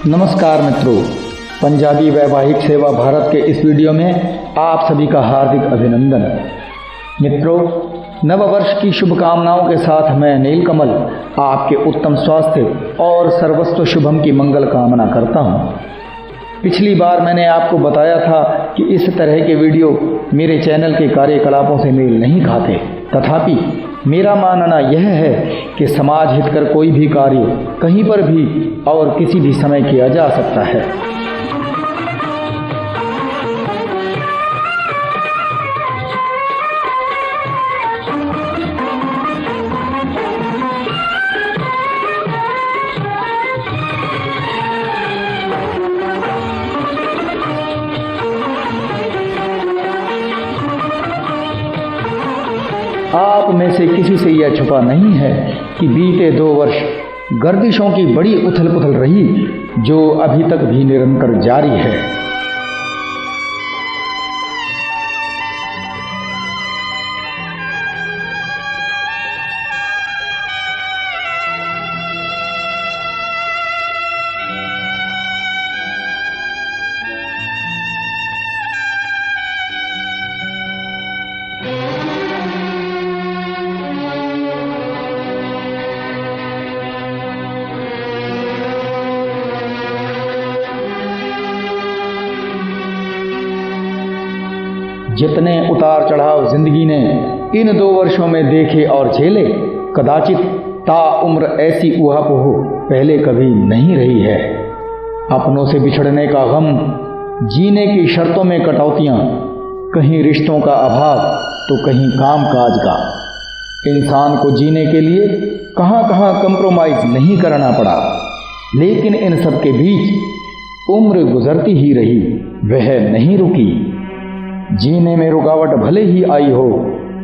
नमस्कार मित्रों, पंजाबी वैवाहिक सेवा भारत के इस वीडियो में आप सभी का हार्दिक अभिनंदन। मित्रों, नववर्ष की शुभकामनाओं के साथ मैं नीलकमल आपके उत्तम स्वास्थ्य और सर्वस्व शुभम की मंगल कामना करता हूं। पिछली बार मैंने आपको बताया था कि इस तरह के वीडियो मेरे चैनल के कार्यकलापों से मेल नहीं खाते, तथापि मेरा मानना यह है कि समाज हित कर कोई भी कार्य कहीं पर भी और किसी भी समय किया जा सकता है। आप में से किसी से यह छुपा नहीं है कि बीते 2 वर्ष गर्दिशों की बड़ी उथल पुथल रही, जो अभी तक भी निरंतर जारी है। जितने उतार चढ़ाव जिंदगी ने इन 2 वर्षों में देखे और झेले, कदाचित ताउम्र ऐसी ऊहापोह पहले कभी नहीं रही है। अपनों से बिछड़ने का गम, जीने की शर्तों में कटौतियां, कहीं रिश्तों का अभाव तो कहीं कामकाज का। इंसान को जीने के लिए कहां कहां कंप्रोमाइज नहीं करना पड़ा, लेकिन इन सब के बीच उम्र गुजरती ही रही, वह नहीं रुकी। जीने में रुकावट भले ही आई हो,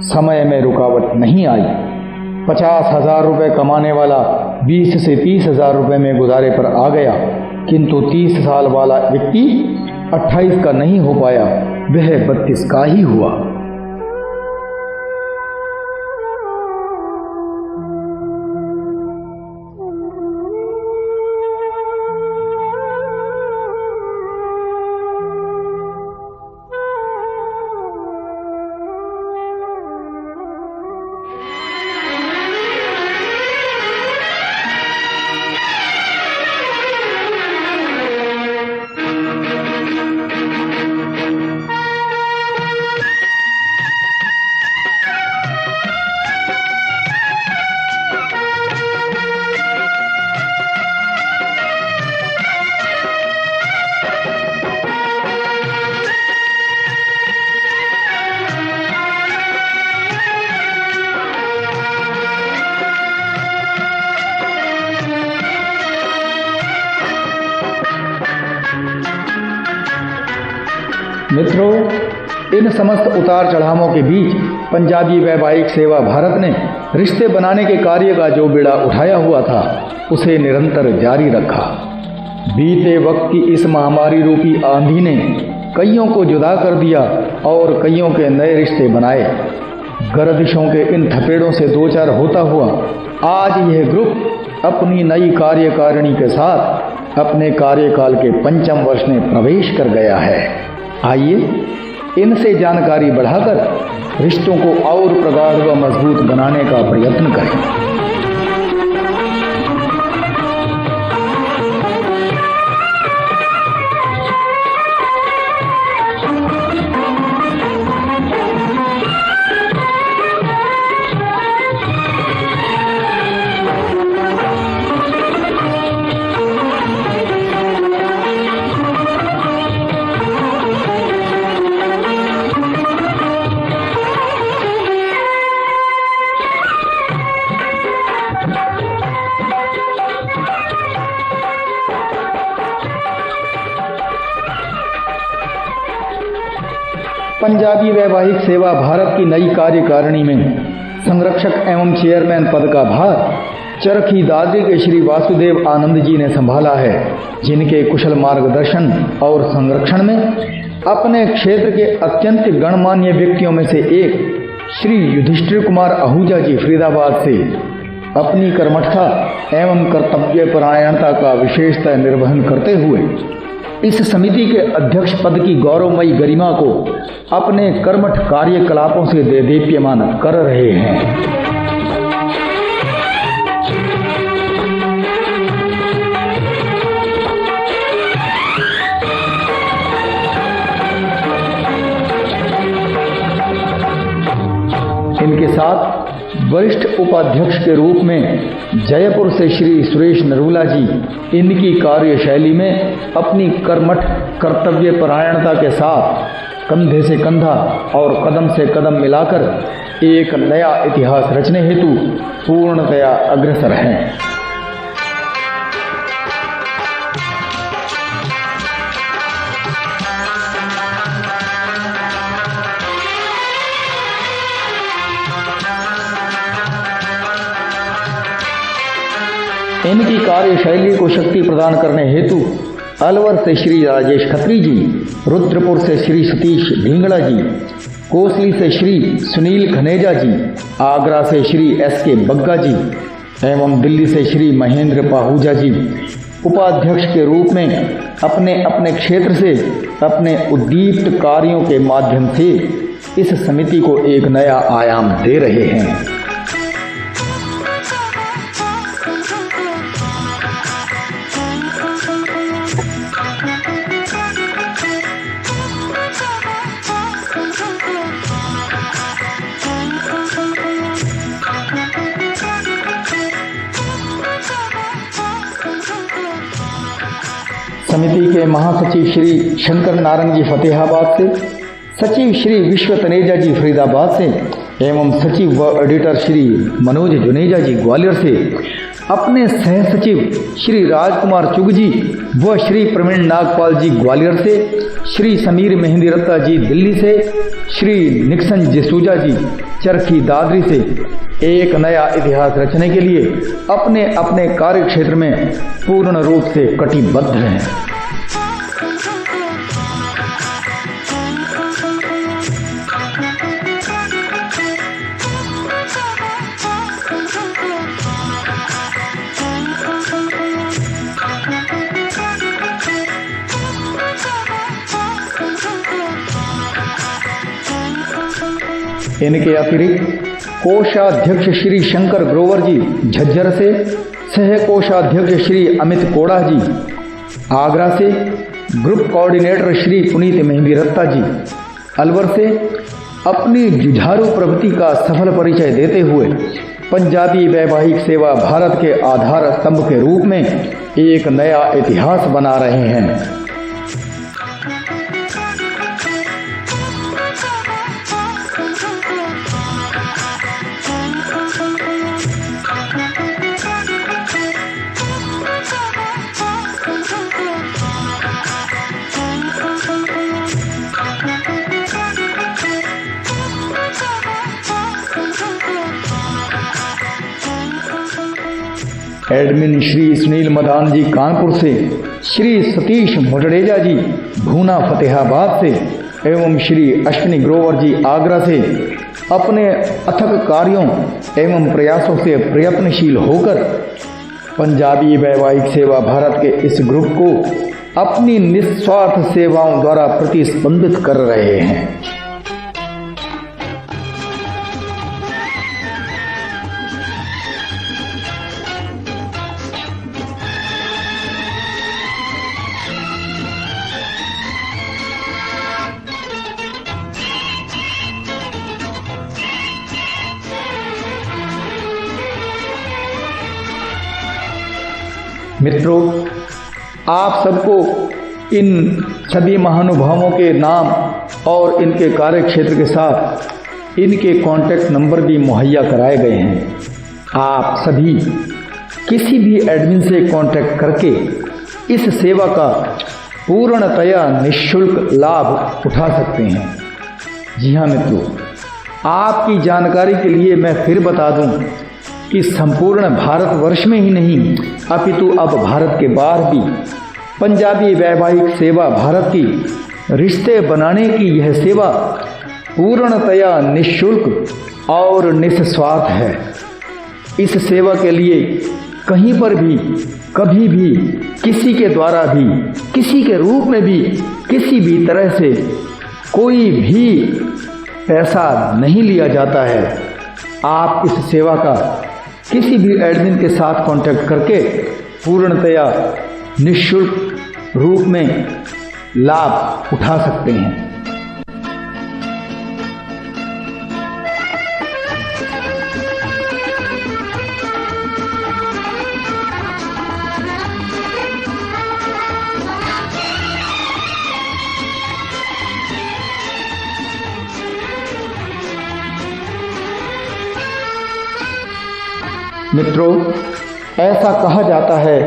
समय में रुकावट नहीं आई। 50,000 रुपये कमाने वाला 20 से 30,000 रुपये में गुजारे पर आ गया, किंतु 30 साल वाला व्यक्ति 28 का नहीं हो पाया, वह 32 का ही हुआ। मित्रों, इन समस्त उतार चढ़ावों के बीच पंजाबी वैवाहिक सेवा भारत ने रिश्ते बनाने के कार्य का जो बीड़ा उठाया हुआ था, उसे निरंतर जारी रखा। बीते वक्त की इस महामारी रूपी आंधी ने कईयों को जुदा कर दिया और कईयों के नए रिश्ते बनाए। गर्दिशों के इन थपेड़ों से दो चार होता हुआ आज यह ग्रुप अपनी नई कार्यकारिणी के साथ अपने कार्यकाल के 5वें वर्ष में प्रवेश कर गया है। आइए इनसे जानकारी बढ़ाकर रिश्तों को और प्रगाढ़ व मजबूत बनाने का प्रयत्न करें। पंजाबी वैवाहिक सेवा भारत की नई कार्यकारिणी में संरक्षक एवं चेयरमैन पद का भार चरखी दादरी के श्री वासुदेव आनंद जी ने संभाला है, जिनके कुशल मार्गदर्शन और संरक्षण में अपने क्षेत्र के अत्यंत गणमान्य व्यक्तियों में से एक श्री युधिष्ठिर कुमार आहूजा जी फरीदाबाद से अपनी कर्मठता एवं कर्तव्य परायणता का विशेषतः निर्वहन करते हुए इस समिति के अध्यक्ष पद की गौरवमयी गरिमा को अपने कर्मठ कार्यकलापों से देदीप्यमान कर रहे हैं। इनके साथ वरिष्ठ उपाध्यक्ष के रूप में जयपुर से श्री सुरेश नरूला जी इनकी कार्यशैली में अपनी कर्मठ कर्तव्य परायणता के साथ कंधे से कंधा और कदम से कदम मिलाकर एक नया इतिहास रचने हेतु पूर्णतया अग्रसर हैं। इनकी कार्यशैली को शक्ति प्रदान करने हेतु अलवर से श्री राजेश खत्री जी, रुद्रपुर से श्री सतीश ढींगड़ा जी, कोसली से श्री सुनील खनेजा जी, आगरा से श्री SK बग्गा जी एवं दिल्ली से श्री महेंद्र पाहूजा जी उपाध्यक्ष के रूप में अपने अपने क्षेत्र से अपने उद्दीप्त कार्यों के माध्यम से इस समिति को एक नया आयाम दे रहे हैं। समिति के महासचिव श्री शंकर नारंग जी फतेहाबाद से, सचिव श्री विश्व तनेजा जी फरीदाबाद से एवं सचिव व एडिटर श्री मनोज जुनेजा जी ग्वालियर से, अपने सह सचिव श्री राजकुमार चुग जी व श्री प्रवीण नागपाल जी ग्वालियर से, श्री समीर मेहंदी रत्ता जी दिल्ली से, श्री निक्सन जसूजा जी चरखी दादरी से एक नया इतिहास रचने के लिए अपने अपने कार्य क्षेत्र में पूर्ण रूप से कटिबद्ध हैं। इनके अतिरिक्त कोषाध्यक्ष श्री शंकर ग्रोवर जी झज्जर से, सह कोषाध्यक्ष श्री अमित कोड़ा जी आगरा से, ग्रुप कोऑर्डिनेटर श्री पुनीत मेहंदी रत्ता जी अलवर से अपनी जुझारू प्रवृत्ति का सफल परिचय देते हुए पंजाबी वैवाहिक सेवा भारत के आधार स्तंभ के रूप में एक नया इतिहास बना रहे हैं। एडमिन श्री सुनील मदान जी कानपुर से, श्री सतीश मुटड़ेजा जी भूना फतेहाबाद से एवं श्री अश्विनी ग्रोवर जी आगरा से अपने अथक कार्यों एवं प्रयासों से प्रयत्नशील होकर पंजाबी वैवाहिक सेवा भारत के इस ग्रुप को अपनी निस्वार्थ सेवाओं द्वारा प्रतिस्पंदित कर रहे हैं। मित्रों, आप सबको इन सभी महानुभावों के नाम और इनके कार्य क्षेत्र के साथ इनके कॉन्टैक्ट नंबर भी मुहैया कराए गए हैं। आप सभी किसी भी एडमिन से कॉन्टैक्ट करके इस सेवा का पूर्णतया निःशुल्क लाभ उठा सकते हैं। जी हाँ मित्रों, आपकी जानकारी के लिए मैं फिर बता दूं कि संपूर्ण भारतवर्ष में ही नहीं अपितु अब भारत के बाहर भी पंजाबी वैवाहिक सेवा भारत की रिश्ते बनाने की यह सेवा पूर्णतया निःशुल्क और निस्वार्थ है। इस सेवा के लिए कहीं पर भी, कभी भी, किसी के द्वारा भी, किसी के रूप में भी, किसी भी तरह से कोई भी पैसा नहीं लिया जाता है। आप इस सेवा का किसी भी एडमिन के साथ कांटेक्ट करके पूर्णतया निःशुल्क रूप में लाभ उठा सकते हैं। मित्रों, ऐसा कहा जाता है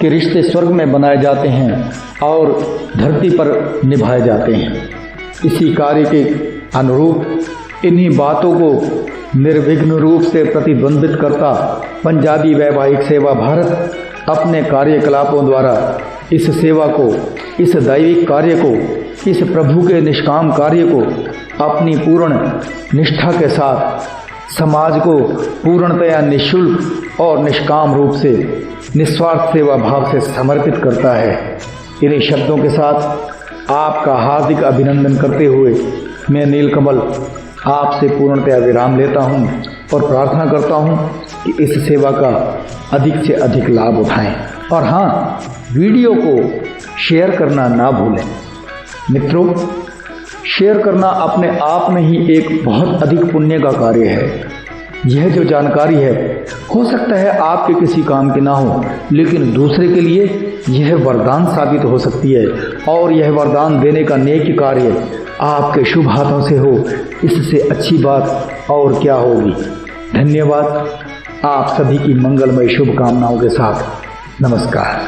कि रिश्ते स्वर्ग में बनाए जाते हैं और धरती पर निभाए जाते हैं। इसी कार्य के अनुरूप इन्हीं बातों को निर्विघ्न रूप से प्रतिद्वंदित करता पंजाबी वैवाहिक सेवा भारत अपने कार्यकलापों द्वारा इस सेवा को, इस दैविक कार्य को, इस प्रभु के निष्काम कार्य को अपनी पूर्ण निष्ठा के साथ समाज को पूर्णतया निःशुल्क और निष्काम रूप से निस्वार्थ सेवा भाव से समर्पित करता है। इन्हीं शब्दों के साथ आपका हार्दिक अभिनंदन करते हुए मैं नीलकमल आपसे पूर्णतया विराम लेता हूं और प्रार्थना करता हूं कि इस सेवा का अधिक से अधिक लाभ उठाएं। और हाँ, वीडियो को शेयर करना ना भूलें। मित्रों, शेयर करना अपने आप में ही एक बहुत अधिक पुण्य का कार्य है। यह जो जानकारी है, हो सकता है आपके किसी काम की ना हो, लेकिन दूसरे के लिए यह वरदान साबित हो सकती है। और यह वरदान देने का नेक कार्य आपके शुभ हाथों से हो, इससे अच्छी बात और क्या होगी। धन्यवाद। आप सभी की मंगलमय शुभकामनाओं के साथ नमस्कार।